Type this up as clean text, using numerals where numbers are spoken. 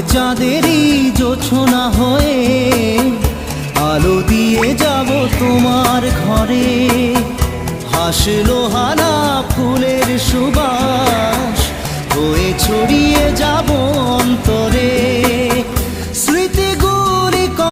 চাঁদেরই জোছনা হয়ে আলো দিয়ে যাব তোমার ঘরে। হাসলো হানা ফুলের সুবাস হয়ে ছড়িয়ে যাব